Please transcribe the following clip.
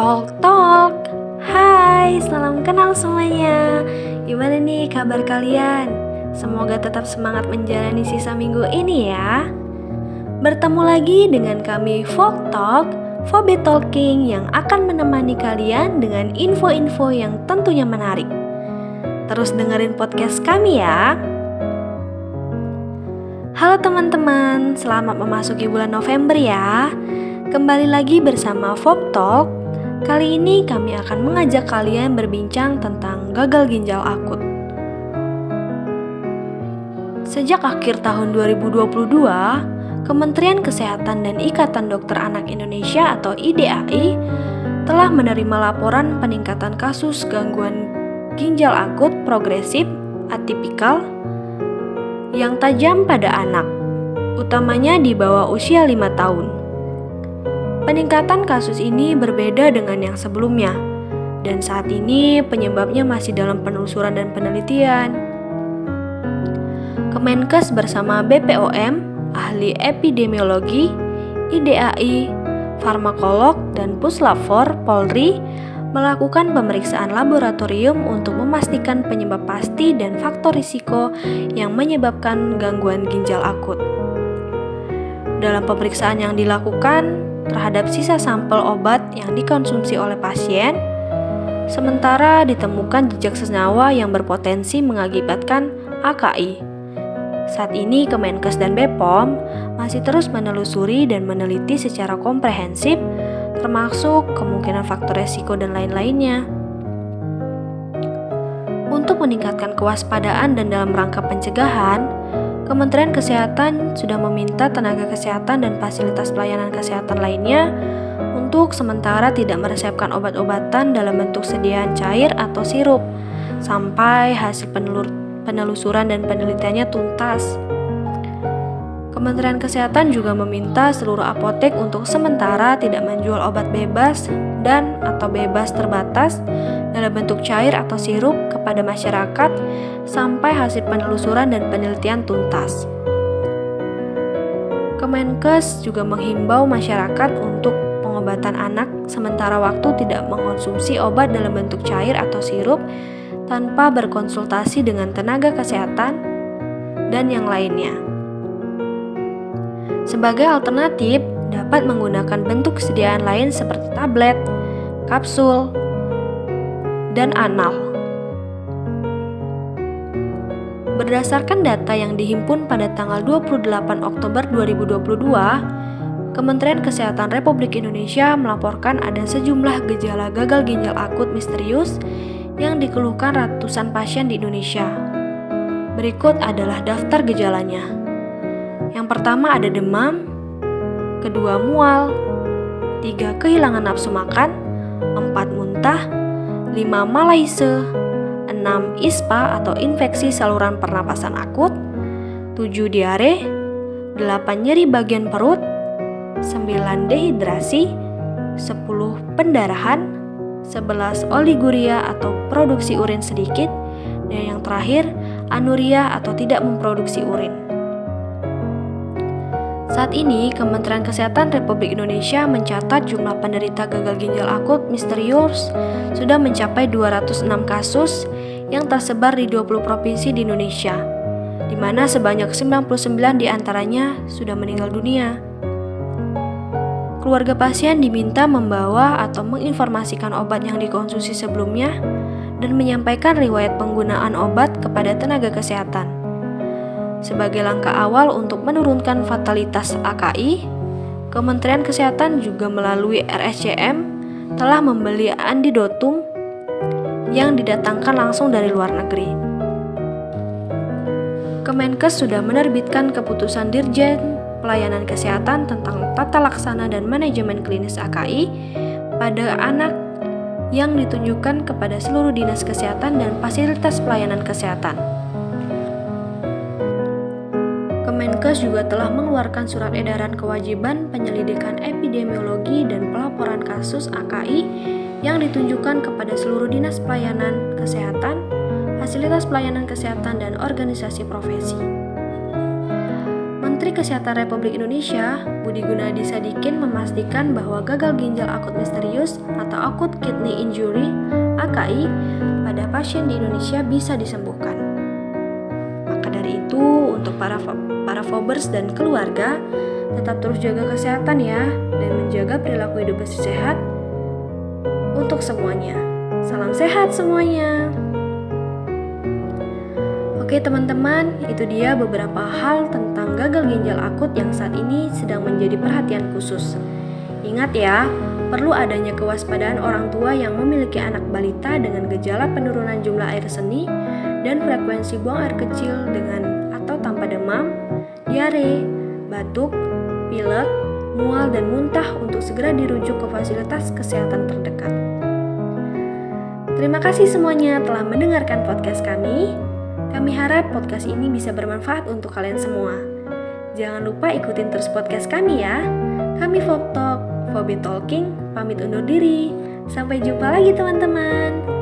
Talk Talk. Hai, salam kenal semuanya. Gimana nih kabar kalian? Semoga tetap semangat menjalani sisa minggu ini ya. Bertemu lagi dengan kami Folk Talk, Fobe Talking yang akan menemani kalian dengan info-info yang tentunya menarik. Terus dengerin podcast kami ya. Halo teman-teman, selamat memasuki bulan November ya. Kembali lagi bersama Folk Talk. Kali ini kami akan mengajak kalian berbincang tentang gagal ginjal akut. Sejak akhir tahun 2022, Kementerian Kesehatan dan Ikatan Dokter Anak Indonesia atau IDAI telah menerima laporan peningkatan kasus gangguan ginjal akut progresif atipikal yang tajam pada anak, utamanya di bawah usia 5 tahun. Peningkatan kasus ini berbeda dengan yang sebelumnya, dan saat ini penyebabnya masih dalam penelusuran dan penelitian. Kemenkes bersama BPOM, ahli epidemiologi, IDAI, farmakolog, dan Puslapfor Polri melakukan pemeriksaan laboratorium untuk memastikan penyebab pasti dan faktor risiko yang menyebabkan gangguan ginjal akut. Dalam pemeriksaan yang dilakukan terhadap sisa sampel obat yang dikonsumsi oleh pasien, sementara ditemukan jejak senyawa yang berpotensi mengakibatkan AKI. Saat ini Kemenkes dan BPOM masih terus menelusuri dan meneliti secara komprehensif, termasuk kemungkinan faktor resiko dan lain-lainnya. Untuk meningkatkan kewaspadaan dan dalam rangka pencegahan, Kementerian Kesehatan sudah meminta tenaga kesehatan dan fasilitas pelayanan kesehatan lainnya untuk sementara tidak meresepkan obat-obatan dalam bentuk sediaan cair atau sirup sampai hasil penelusuran dan penelitiannya tuntas. Kementerian Kesehatan juga meminta seluruh apotek untuk sementara tidak menjual obat bebas dan atau bebas terbatas dalam bentuk cair atau sirup kepada masyarakat sampai hasil penelusuran dan penelitian tuntas. Kemenkes juga menghimbau masyarakat untuk pengobatan anak sementara waktu tidak mengkonsumsi obat dalam bentuk cair atau sirup tanpa berkonsultasi dengan tenaga kesehatan dan yang lainnya. Sebagai alternatif, dapat menggunakan bentuk kesediaan lain seperti tablet, kapsul, dan anal. Berdasarkan data yang dihimpun pada tanggal 28 Oktober 2022, Kementerian Kesehatan Republik Indonesia melaporkan ada sejumlah gejala gagal ginjal akut misterius yang dikeluhkan ratusan pasien di Indonesia. Berikut adalah daftar gejalanya. Yang pertama ada demam, kedua mual, 3 kehilangan nafsu makan, 4 muntah, 5 malaise, 6 ISPA atau infeksi saluran pernapasan akut, 7 diare, 8 nyeri bagian perut, 9 dehidrasi, 10 pendarahan, 11 oliguria atau produksi urin sedikit, dan yang terakhir anuria atau tidak memproduksi urin. Saat ini, Kementerian Kesehatan Republik Indonesia mencatat jumlah penderita gagal ginjal akut misterius sudah mencapai 206 kasus yang tersebar di 20 provinsi di Indonesia, di mana sebanyak 99 diantaranya sudah meninggal dunia. Keluarga pasien diminta membawa atau menginformasikan obat yang dikonsumsi sebelumnya dan menyampaikan riwayat penggunaan obat kepada tenaga kesehatan. Sebagai langkah awal untuk menurunkan fatalitas AKI, Kementerian Kesehatan juga melalui RSCM telah membeli antidotum yang didatangkan langsung dari luar negeri. Kemenkes sudah menerbitkan keputusan Dirjen Pelayanan Kesehatan tentang tata laksana dan manajemen klinis AKI pada anak yang ditunjukkan kepada seluruh dinas kesehatan dan fasilitas pelayanan kesehatan. Kemenkes juga telah mengeluarkan surat edaran kewajiban penyelidikan epidemiologi dan pelaporan kasus AKI yang ditunjukkan kepada seluruh dinas pelayanan kesehatan, fasilitas pelayanan kesehatan, dan organisasi profesi. Menteri Kesehatan Republik Indonesia, Budi Gunadi Sadikin, memastikan bahwa gagal ginjal akut misterius atau acute kidney injury (AKI) pada pasien di Indonesia bisa disembuhkan. Maka dari itu, untuk para Phobers dan keluarga, tetap terus jaga kesehatan ya, dan menjaga perilaku hidup bersih sehat untuk semuanya. Salam sehat semuanya. Oke teman-teman, itu dia beberapa hal tentang gagal ginjal akut yang saat ini sedang menjadi perhatian khusus. Ingat ya, perlu adanya kewaspadaan orang tua yang memiliki anak balita dengan gejala penurunan jumlah air seni dan frekuensi buang air kecil dengan atau tanpa demam, diare, batuk, pilek, mual dan muntah untuk segera dirujuk ke fasilitas kesehatan terdekat. Terima kasih semuanya telah mendengarkan podcast kami. Kami harap podcast ini bisa bermanfaat untuk kalian semua. Jangan lupa ikutin terus podcast kami ya. Kami Phobtalk, Phobi Talking, pamit undur diri. Sampai jumpa lagi teman-teman.